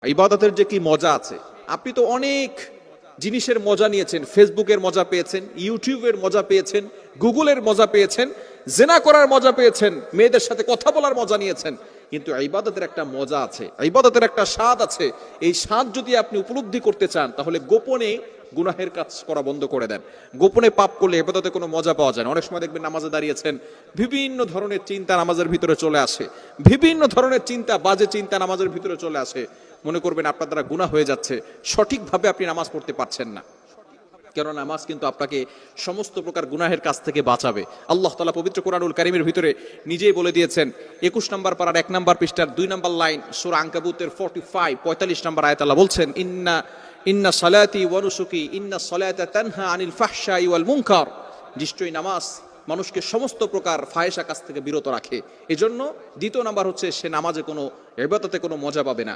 ইবাদতের যে কি মজা আছে, আপনি তো অনেক জিনিসের মজা নিয়েছেন। ফেসবুকের মজা পেয়েছেন, ইউটিউবের মজা পেয়েছেন, গুগলের মজা পেয়েছেন, জেনা করার মজা পেয়েছেন, মেয়েদের সাথে কথা বলার মজা নিয়েছেন। কিন্তু ইবাদতের একটা মজা আছে, ইবাদতের একটা স্বাদ আছে। এই স্বাদ যদি আপনি উপলব্ধি করতে চান, তাহলে গোপনে গুনাহের কাজ করা বন্ধ করে দেন। গোপনে পাপ করলে ইবাদতে কোনো মজা পাওয়া যায় না। অনেক সময় দেখবেন নামাজে দাঁড়িয়েছেন, বিভিন্ন ধরনের চিন্তা নামাজের ভিতরে চলে আসে, বিভিন্ন ধরনের চিন্তা, বাজে চিন্তা নামাজের ভিতরে চলে আসে। মনে করবেন আপনার দ্বারা গুনাহ হয়ে যাচ্ছে, সঠিকভাবে আপনি নামাজ পড়তে পারছেন না। কেন? নামাজ কিন্তু আপনাকে সমস্ত প্রকার গুনাহের কাছ থেকে বাঁচাবে। আল্লাহ তাআলা পবিত্র কোরআনুল কারীমের ভিতরে নিজেই বলে দিয়েছেন, 21 নম্বর পারার 1 নম্বর পৃষ্ঠার 2 নম্বর লাইন, সূরা আনকাবুতের 45 নম্বর আয়াত আল্লাহ বলছেন, ইন্না সালাতি ওয়া নুসুকি ইন্না সালাতা তানহা আনিল ফাহশাই ওয়াল মুনকার। নিশ্চয়ই নামাজ মানুষকে সমস্ত প্রকার ফাহেশা কাজ থেকে বিরত রাখে। এজন্য দ্বিতীয় নাম্বার হচ্ছে, সে নামাজে কোনো ইবাদতে কোনো মজা পাবে না।